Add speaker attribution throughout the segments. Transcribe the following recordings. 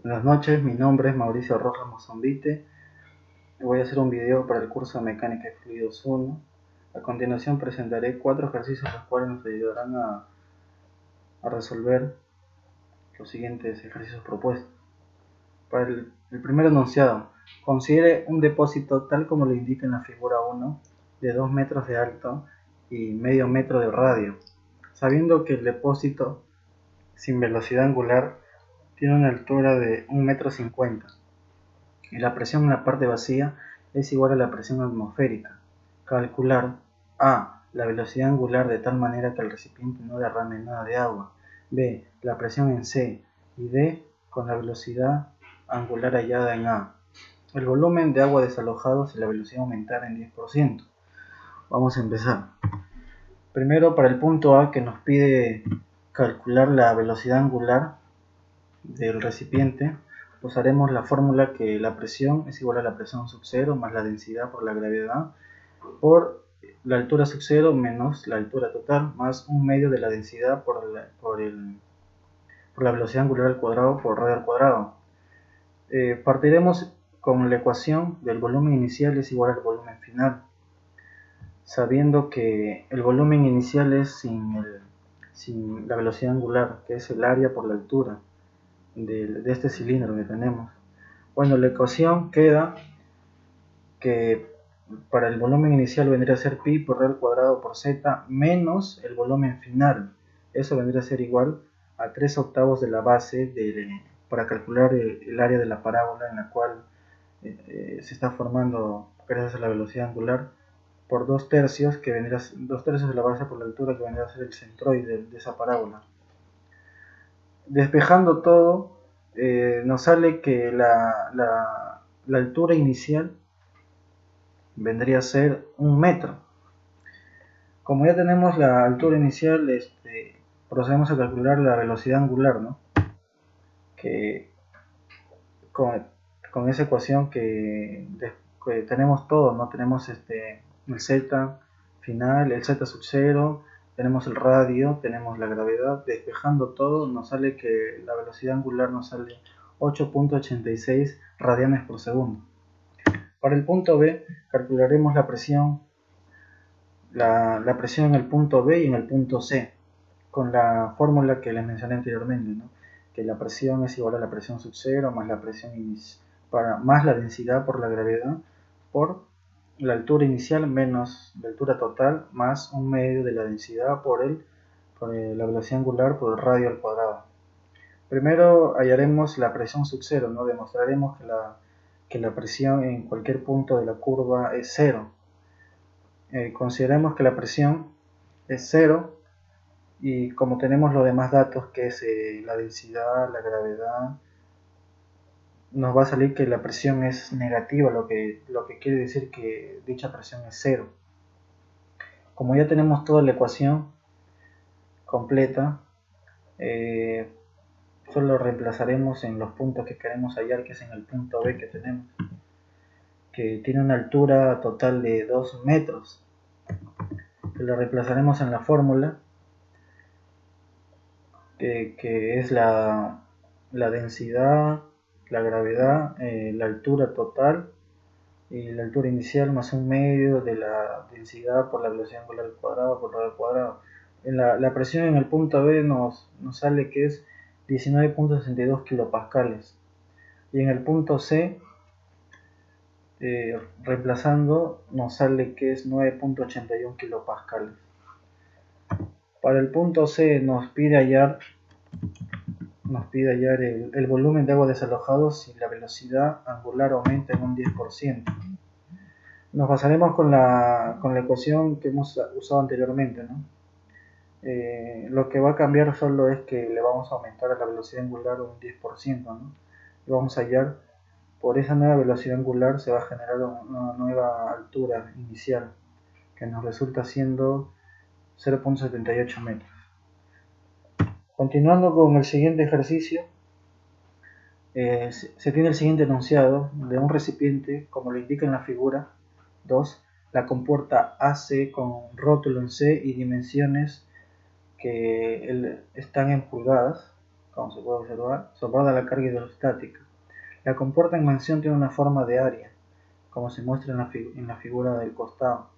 Speaker 1: Buenas noches, mi nombre es Mauricio Rojas Mozambite. Voy a hacer un video para el curso de Mecánica de Fluidos 1. A continuación presentaré 4 ejercicios los cuales nos ayudarán a resolver los siguientes ejercicios propuestos. Para el primer enunciado, considere un depósito tal como lo indica en la figura 1 de 2 metros de alto y medio metro de radio, sabiendo que el depósito sin velocidad angular tiene una altura de 1,50 m y la presión en la parte vacía es igual a la presión atmosférica. Calcular a. La velocidad angular de tal manera que el recipiente no derrame nada de agua. B. La presión en C. Y D. Con la velocidad angular hallada en A. El volumen de agua desalojado si la velocidad aumentara en 10%. Vamos a empezar. Primero, para el punto A, que nos pide calcular la velocidad angular del recipiente, usaremos la fórmula que la presión es igual a la presión sub cero más la densidad por la gravedad por la altura sub cero menos la altura total más un medio de la densidad por la velocidad angular al cuadrado por radio al cuadrado. Partiremos con la ecuación del volumen inicial es igual al volumen final, sabiendo que el volumen inicial es sin la velocidad angular, que es el área por la altura de este cilindro que tenemos. Bueno, la ecuación queda que para el volumen inicial vendría a ser pi por r al cuadrado por z menos el volumen final. Eso vendría a ser igual a 3/8 de la base para calcular el área de la parábola en la cual se está formando gracias a la velocidad angular por 2/3, que vendría 2/3 de la base por la altura, que vendría a ser el centroide de esa parábola. Despejando todo, nos sale que la altura inicial vendría a ser 1 metro. Como ya tenemos la altura inicial, procedemos a calcular la velocidad angular, ¿no? Que con esa ecuación que tenemos todo, ¿no? Tenemos el z final, el z sub 0, tenemos el radio, tenemos la gravedad. Despejando todo, nos sale que la velocidad angular nos sale 8.86 radianes por segundo. Para el punto B, calcularemos la presión en el punto B y en el punto C, con la fórmula que les mencioné anteriormente, ¿no? Que la presión es igual a la presión sub cero más la presión más la densidad por la gravedad por la altura inicial menos la altura total más un medio de la densidad por la velocidad angular por el radio al cuadrado. Primero hallaremos la presión sub cero, ¿no? Demostraremos que la presión en cualquier punto de la curva es cero. Consideremos que la presión es cero y como tenemos los demás datos, que es la densidad, la gravedad, nos va a salir que la presión es negativa, lo que quiere decir que dicha presión es cero. Como ya tenemos toda la ecuación completa, solo reemplazaremos en los puntos que queremos hallar, que es en el punto B que tenemos, que tiene una altura total de 2 metros. Lo reemplazaremos en la fórmula, que es la densidad, la gravedad, la altura total y la altura inicial más un medio de la densidad por la velocidad angular al cuadrado por radio al cuadrado. La presión en el punto B nos sale que es 19.62 kilopascales, y en el punto C, reemplazando, nos sale que es 9.81 kilopascales. Para el punto C nos pide hallar el volumen de agua desalojado si la velocidad angular aumenta en un 10%. Nos basaremos con la ecuación que hemos usado anteriormente, ¿no? Lo que va a cambiar solo es que le vamos a aumentar a la velocidad angular un 10%, ¿no? Y vamos a hallar, por esa nueva velocidad angular se va a generar una nueva altura inicial, que nos resulta siendo 0.78 metros. Continuando con el siguiente ejercicio, se tiene el siguiente enunciado de un recipiente, como lo indica en la figura 2, la compuerta AC con rótulo en C y dimensiones que están en pulgadas, como se puede observar, soporta la carga hidrostática. La compuerta en mención tiene una forma de área, como se muestra en la figura del costado,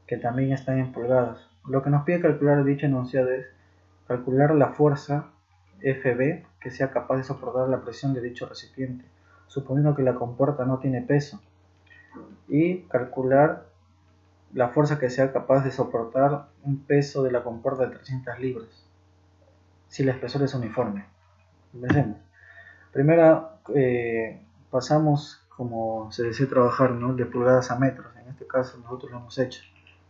Speaker 1: que también están en pulgadas. Lo que nos pide calcular dicho enunciado es calcular la fuerza Fb que sea capaz de soportar la presión de dicho recipiente, suponiendo que la compuerta no tiene peso, y calcular la fuerza que sea capaz de soportar un peso de la compuerta de 300 libras, si el espesor es uniforme. Empecemos. Primero pasamos, como se desea trabajar, ¿no?, de pulgadas a metros. En este caso nosotros lo hemos hecho,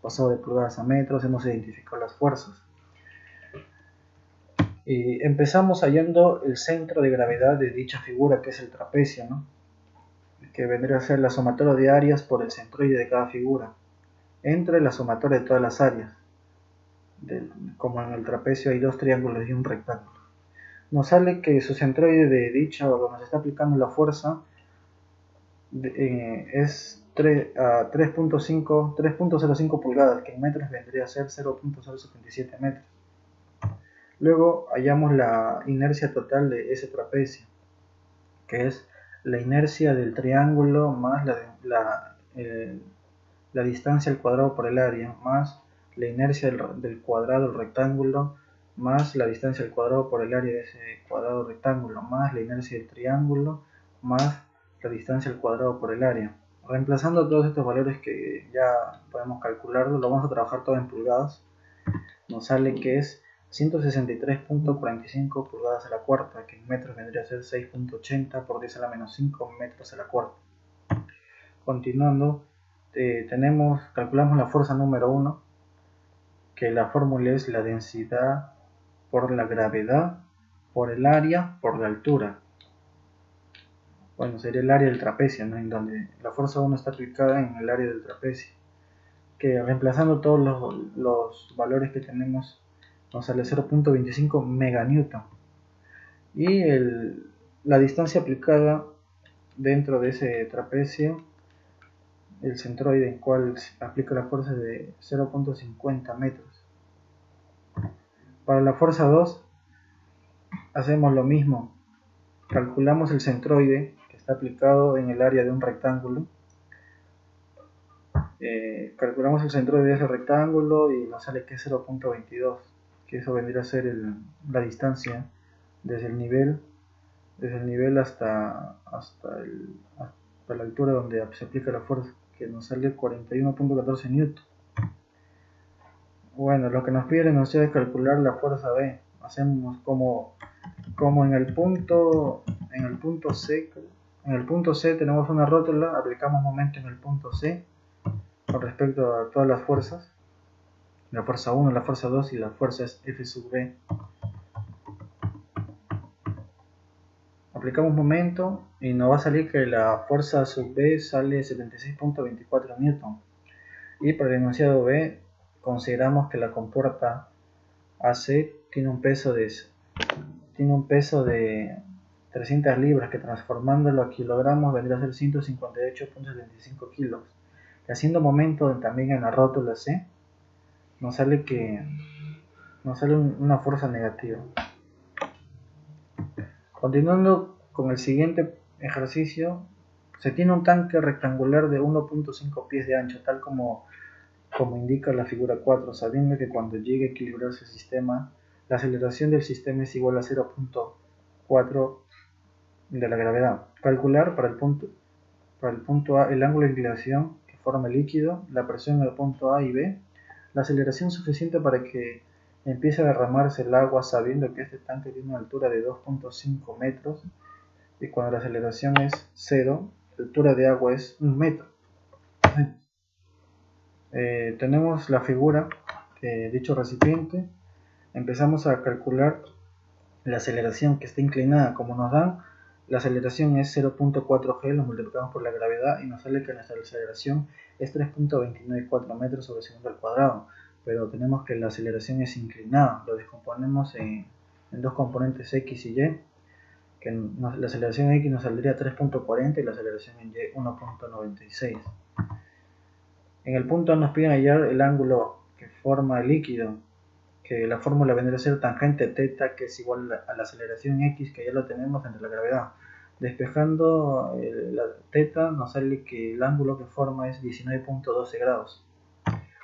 Speaker 1: pasado de pulgadas a metros, hemos identificado las fuerzas. Y empezamos hallando el centro de gravedad de dicha figura, que es el trapecio, ¿no?, que vendría a ser la sumatoria de áreas por el centroide de cada figura, entre la sumatoria de todas las áreas. Como en el trapecio hay dos triángulos y un rectángulo. Nos sale que su centroide de dicha, donde se está aplicando la fuerza, es 3.05 pulgadas, que en metros vendría a ser 0.077 metros. Luego hallamos la inercia total de ese trapecio, que es la inercia del triángulo más la distancia al cuadrado por el área, más la inercia del cuadrado del rectángulo, más la distancia al cuadrado por el área de ese cuadrado rectángulo, más la inercia del triángulo, más la distancia al cuadrado por el área. Reemplazando todos estos valores que ya podemos calcularlo, lo vamos a trabajar todo en pulgadas. Nos sale que es 163.45 pulgadas a la cuarta, que en metros vendría a ser 6.80 por 10 a la menos 5 metros a la cuarta. Continuando, calculamos la fuerza número 1, que la fórmula es la densidad por la gravedad por el área por la altura. Bueno, sería el área del trapecio, ¿no?, en donde la fuerza 1 está aplicada en el área del trapecio, que reemplazando todos los valores que tenemos nos sale 0.25 meganewton. Y la distancia aplicada dentro de ese trapecio, el centroide en cual se aplica la fuerza de 0.50 metros. Para la fuerza 2 hacemos lo mismo, calculamos el centroide que está aplicado en el área de un rectángulo, calculamos el centroide de ese rectángulo y nos sale que es 0.22, que eso vendría a ser la distancia desde el nivel hasta la altura donde se aplica la fuerza, que nos sale 41.14 newton. Bueno, lo que nos pide la enunciado es calcular la fuerza B. Hacemos como en el punto C. En el punto C tenemos una rótula, aplicamos momento en el punto C con respecto a todas las fuerzas, la fuerza 1, la fuerza 2 y la fuerza es F sub B. Aplicamos momento y nos va a salir que la fuerza sub B sale 76.24 newton. Y para el enunciado B consideramos que la compuerta AC tiene un peso de 300 libras, que transformándolo a kilogramos vendría a ser 158.75 kilos. Y haciendo momento también en la rótula C, nos sale una fuerza negativa. Continuando con el siguiente ejercicio, se tiene un tanque rectangular de 1.5 pies de ancho, tal como indica la figura 4, sabiendo que cuando llegue a equilibrarse el sistema, la aceleración del sistema es igual a 0.4 de la gravedad. Calcular para el punto A el ángulo de inclinación que forma el líquido, la presión en el punto A y B, la aceleración suficiente para que empiece a derramarse el agua, sabiendo que este tanque tiene una altura de 2.5 metros y cuando la aceleración es 0, la altura de agua es 1 metro. Tenemos la figura de dicho recipiente. Empezamos a calcular la aceleración que está inclinada. Como nos dan, la aceleración es 0.4 g, lo multiplicamos por la gravedad y nos sale que nuestra aceleración es 3.294 metros sobre segundo al cuadrado, pero tenemos que la aceleración es inclinada. Lo descomponemos en dos componentes x y y, que la aceleración en x nos saldría 3.40 y la aceleración en y 1.96. En el punto A nos piden hallar el ángulo que forma el líquido, que la fórmula vendría a ser tangente teta, que es igual a la aceleración x, que ya lo tenemos entre la gravedad. Despejando la teta, nos sale que el ángulo que forma es 19.12 grados.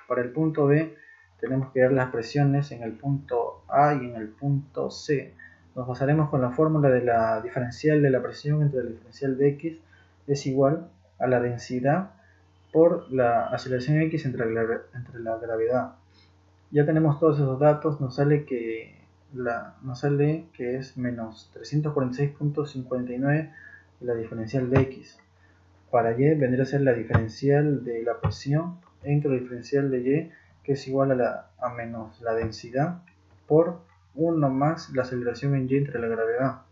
Speaker 1: Para el punto B, tenemos que ver las presiones en el punto A y en el punto C. Nos basaremos con la fórmula de la diferencial de la presión entre el diferencial de x es igual a la densidad por la aceleración x entre la gravedad. Ya tenemos todos esos datos, nos sale que es menos 346.59 la diferencial de x. Para y vendría a ser la diferencial de la presión entre la diferencial de y, que es igual a menos la densidad por 1 más la aceleración en y entre la gravedad,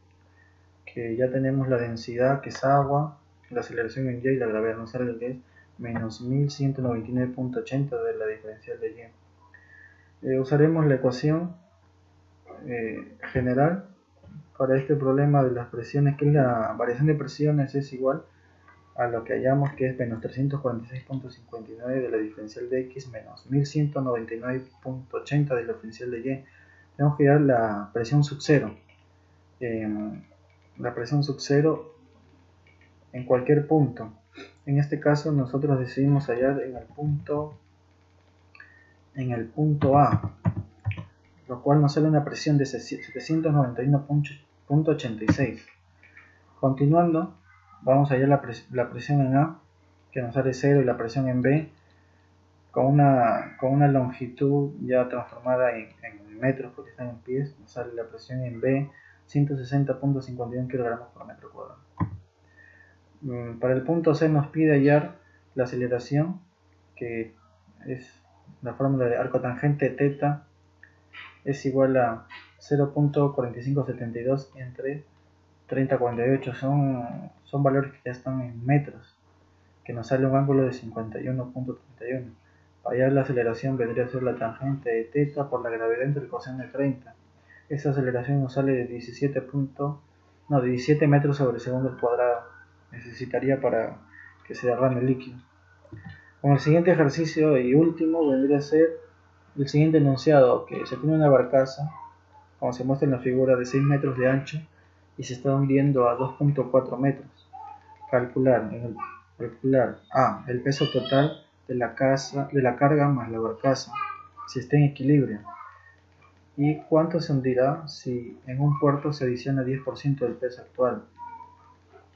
Speaker 1: que ya tenemos la densidad, que es agua, la aceleración en y la gravedad nos sale que es menos 1199.80 de la diferencial de y. Usaremos la ecuación general para este problema de las presiones, que es la variación de presiones es igual a lo que hallamos, que es menos 346.59 de la diferencial de x menos 1199.80 de la diferencial de y. Tenemos que hallar la presión sub cero. La presión sub cero en cualquier punto. En este caso nosotros decidimos hallar en el punto A, lo cual nos sale una presión de 791.86. Continuando, vamos a hallar la presión en A, que nos sale 0, y la presión en B, con una longitud ya transformada en metros, porque están en pies, nos sale la presión en B 160.51 kg por metro cuadrado. Para el punto C nos pide hallar la aceleración, que es la fórmula de arco tangente teta es igual a 0.4572 entre 30,48. Son valores que ya están en metros, que nos sale un ángulo de 51.31. Para hallar la aceleración vendría a ser la tangente de teta por la gravedad entre el coseno de 30. Esa aceleración nos sale de 17 metros sobre segundo al cuadrado. Necesitaría para que se derrame el líquido. Con el siguiente ejercicio y último vendría a ser el siguiente enunciado, que se tiene una barcaza, como se muestra en la figura, de 6 metros de ancho y se está hundiendo a 2.4 metros. Calcular A, el peso total de la carga más la barcaza, si está en equilibrio, y cuánto se hundirá si en un puerto se adiciona 10% del peso actual.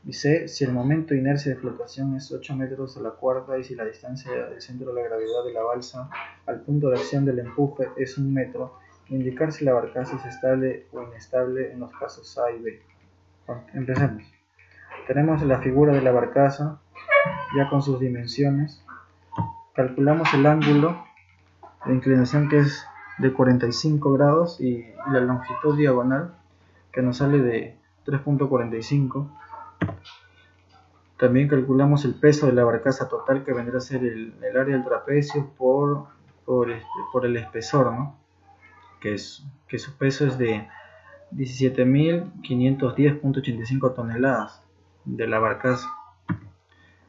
Speaker 1: Y C, si el momento de inercia de flotación es 8 metros a la cuerda y si la distancia del centro de la gravedad de la balsa al punto de acción del empuje es 1 metro, indicar si la barcaza es estable o inestable en los casos A y B. Bueno, empecemos. Tenemos la figura de la barcaza ya con sus dimensiones. Calculamos el ángulo de inclinación, que es de 45 grados, y la longitud diagonal, que nos sale de 3.45. También calculamos el peso de la barcaza total, que vendrá a ser el área del trapecio por el espesor, ¿no? que su peso es de 17.510.85 toneladas de la barcaza.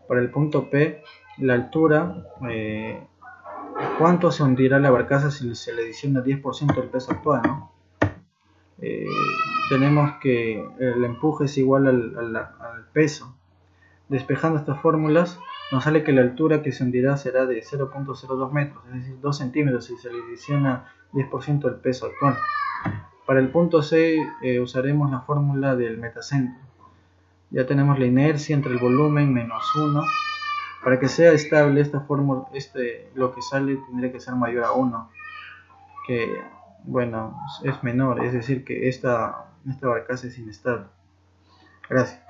Speaker 1: Para el punto P, la altura, cuánto se hundirá la barcaza si se le adiciona 10% del peso actual, ¿no? Tenemos que el empuje es igual al peso. Despejando estas fórmulas, nos sale que la altura que se hundirá será de 0.02 metros, es decir, 2 centímetros si se le adiciona 10% del peso actual. Para el punto C usaremos la fórmula del metacentro. Ya tenemos la inercia entre el volumen menos 1. Para que sea estable esta fórmula, lo que sale tendría que ser mayor a 1, que bueno, es menor, es decir que esta barcaza es inestable. Gracias.